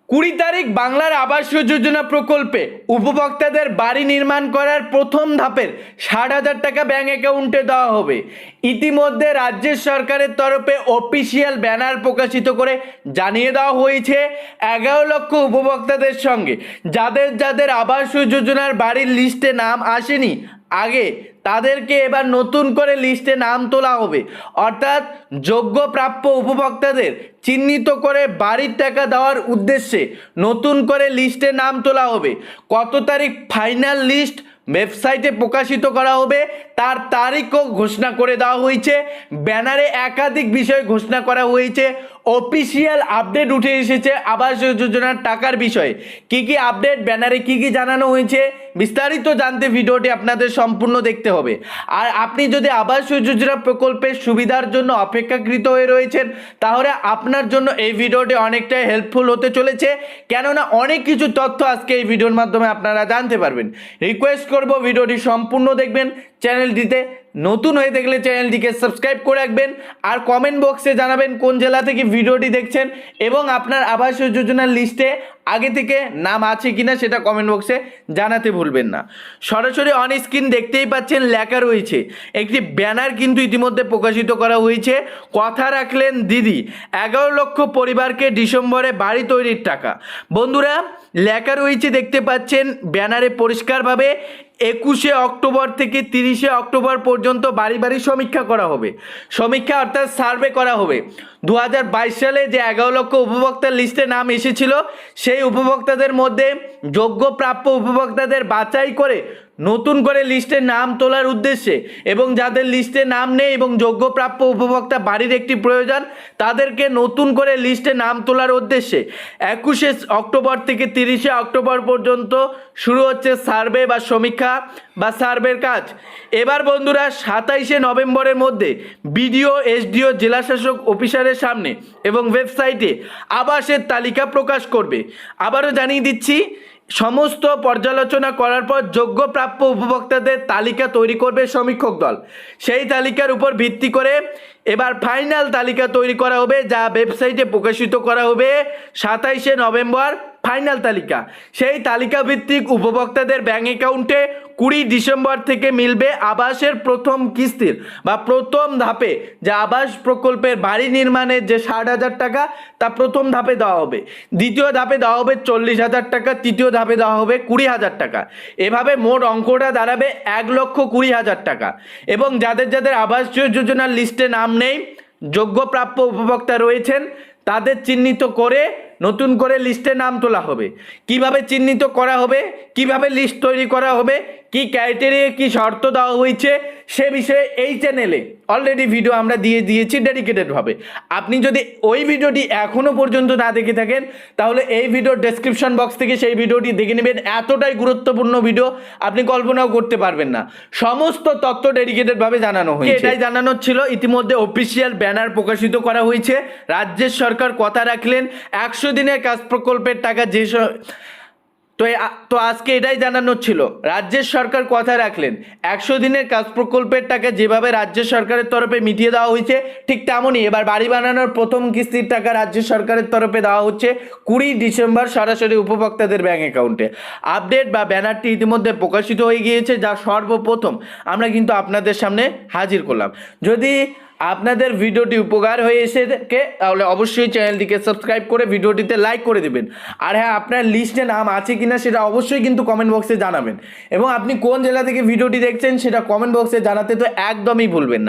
20 তারিখ বাংলার আবাস যোজনা প্রকল্পে উপভোক্তাদের বাড়ি নির্মাণ করার প্রথম ধাপের 60,000 টাকা ব্যাংক অ্যাকাউন্টে দেওয়া হবে। ইতিমধ্যে রাজ্য সরকারের তরফে অফিসিয়াল ব্যানার প্রকাশিত করে জানিয়ে দেওয়া হয়েছে 11 লক্ষ উপভোক্তাদের সঙ্গে যাদের যাদের আবাস যোজনার বাড়ির লিস্টে নাম আসেনি আগে, তাদেরকে এবার নতুন করে লিস্টে নাম তোলা হবে। অর্থাৎ যোগ্য প্রাপ্য উপভোক্তাদের চিহ্নিত করে বাড়ির টাকা দেওয়ার উদ্দেশ্যে নতুন করে লিস্টে নাম তোলা হবে। কত তারিখ ফাইনাল লিস্ট ওয়েবসাইটে প্রকাশিত করা হবে তার তারিখও ঘোষণা করে দেওয়া হয়েছে। ব্যানারে একাধিক বিষয় ঘোষণা করা হয়েছে। অফিসিয়াল আপডেট উঠে এসেছে আবাস যোজনার টাকার বিষয়ে। কি কি আপডেট ব্যানারে কি কি জানানো হয়েছে বিস্তারিত জানতে ভিডিওটি আপনাদের সম্পূর্ণ দেখতে হবে। আর আপনি যদি আবাস যোজনা প্রকল্পের সুবিধার জন্য অপেক্ষাকৃত হয়ে রয়েছেন তাহলে আপনার জন্য এই ভিডিওটি অনেকটাই হেল্পফুল হতে চলেছে, কেননা অনেক কিছু তথ্য আজকে এই ভিডিওর মাধ্যমে আপনারা জানতে পারবেন। রিকোয়েস্ট করব ভিডিওটি সম্পূর্ণ দেখবেন। চ্যানেলটিতে নতুন হয়ে থাকলে চ্যানেলটিকে সাবস্ক্রাইব করে রাখবেন আর কমেন্ট বক্সে জানাবেন কোন জেলা থেকে ভিডিওটি দেখছেন এবং আপনার আবাস যোজনার লিস্টে আগে থেকে নাম আছে কিনা সেটা কমেন্ট বক্সে জানাতে ভুলবেন না। সরাসরি অন স্ক্রিন দেখতেই পাচ্ছেন লেখা রয়েছে, একটি ব্যানার কিন্তু ইতিমধ্যে প্রকাশিত করা হয়েছে। কথা রাখলেন দিদি, 11 লক্ষ পরিবারকে ডিসেম্বরে বাড়ি তৈরির টাকা। বন্ধুরা, লেখা রয়েছে দেখতে পাচ্ছেন ব্যানারে পরিষ্কারভাবে 21শে অক্টোবর থেকে 30শে অক্টোবর পর্যন্ত বাড়ি বাড়ি সমীক্ষা করা হবে। সমীক্ষা অর্থাৎ সার্ভে করা হবে। 2022 সালে যে 11 লক্ষ উপভোক্তার লিস্টে নাম এসেছিল সেই উপভোক্তাদের মধ্যে যোগ্য প্রাপ্য উপভোক্তাদের বাছাই করে নতুন করে লিস্টে নাম তোলার উদ্দেশ্যে এবং যাদের লিস্টে নাম নেই এবং যোগ্য প্রাপ্য উপভোক্তা বাড়ির একটি প্রয়োজন তাদেরকে নতুন করে লিস্টে নাম তোলার উদ্দেশ্যে 21শে অক্টোবর থেকে 30শে অক্টোবর পর্যন্ত শুরু হচ্ছে সার্ভে বা সমীক্ষা বা সার্ভের কাজ। এবার বন্ধুরা 27শে নভেম্বরের মধ্যে বিডিও এসডিও জেলাশাসক অফিসারের সামনে এবং ওয়েবসাইটে আবাসের তালিকা প্রকাশ করবে। আবারও জানিয়ে দিচ্ছি, সমস্ত পর্যালোচনা করার পর যোগ্য প্রাপ্য উপভোক্তাদের তালিকা তৈরি করবে সমীক্ষক দল। সেই তালিকার উপর ভিত্তি করে এবার ফাইনাল তালিকা তৈরি করা হবে, যা ওয়েবসাইটে প্রকাশিত করা হবে 27শে নভেম্বর। ফাইনাল তালিকা, সেই তালিকা ভিত্তিক উপভোক্তাদের ব্যাংক অ্যাকাউন্টে 20 ডিসেম্বর থেকে মিলবে আবাসের প্রথম কিস্তির বা প্রথম ধাপে যে আবাস প্রকল্পের বাড়ি নির্মাণের যে 60,000 টাকা তা প্রথম ধাপে দেওয়া হবে, দ্বিতীয় ধাপে দেওয়া হবে 40,000 টাকা, তৃতীয় ধাপে দেওয়া হবে 20,000 টাকা। এভাবে মোট অঙ্কটা দাঁড়াবে 1,20,000 টাকা। এবং যাদের যাদের আবাস যোজনার লিস্টে নাম নেই, যোগ্য প্রাপ্য উপভোক্তা রয়েছেন, তাদের চিহ্নিত করে নতুন করে লিস্টে নাম তোলা হবে। কিভাবে চিহ্নিত করা হবে, কিভাবে লিস্ট তৈরি করা হবে, কি ক্রাইটেরিয়া কি শর্ত দেওয়া হয়েছে সে বিষয়ে এই চ্যানেলে অলরেডি ভিডিও আমরা দিয়ে দিয়েছি ডেডিকেটেডভাবে। আপনি যদি ওই ভিডিওটি এখনও পর্যন্ত না দেখে থাকেন তাহলে এই ভিডিওর ডেসক্রিপশন বক্স থেকে সেই ভিডিওটি দেখে নেবেন। এতটাই গুরুত্বপূর্ণ ভিডিও আপনি কল্পনাও করতে পারবেন না। সমস্ত তথ্য ডেডিকেটেডভাবে জানানো হয়েছে। এটাই জানানো ছিল। ইতিমধ্যে অফিসিয়াল ব্যানার প্রকাশিত করা হয়েছে। রাজ্যের সরকার কথা রাখলেন, 100 দিনের কাজ প্রকল্পের টাকা তো আজকে এটাই জানানো ছিল। রাজ্যের সরকার কথা রাখলেন, 100 দিনের কাজ প্রকল্পের টাকা যেভাবে রাজ্য সরকারের তরফে মিটিয়ে দেওয়া হয়েছে ঠিক তেমনই এবার বাড়ি বানানোর প্রথম কিস্তির টাকা রাজ্য সরকারের তরফে দেওয়া হচ্ছে 20 ডিসেম্বর সরাসরি উপভোক্তাদের ব্যাংক অ্যাকাউন্টে। আপডেট বা ব্যানারটি ইতিমধ্যে প্রকাশিত হয়ে গিয়েছে, যা সর্বপ্রথম আমরা কিন্তু আপনাদের সামনে হাজির করলাম। যদি আপনাদের ভিডিওটি উপকার হয়ে এসে থাকে তাহলে অবশ্যই চ্যানেলটিকে সাবস্ক্রাইব করে ভিডিওটিতে লাইক করে দেবেন। আর হ্যাঁ, আপনার লিস্টে নাম আছে কিনা সেটা অবশ্যই কিন্তু কমেন্ট বক্সে জানাবেন এবং আপনি কোন জেলা থেকে ভিডিওটি দেখছেন সেটা কমেন্ট বক্সে জানাতে তো একদমই ভুলবেন না।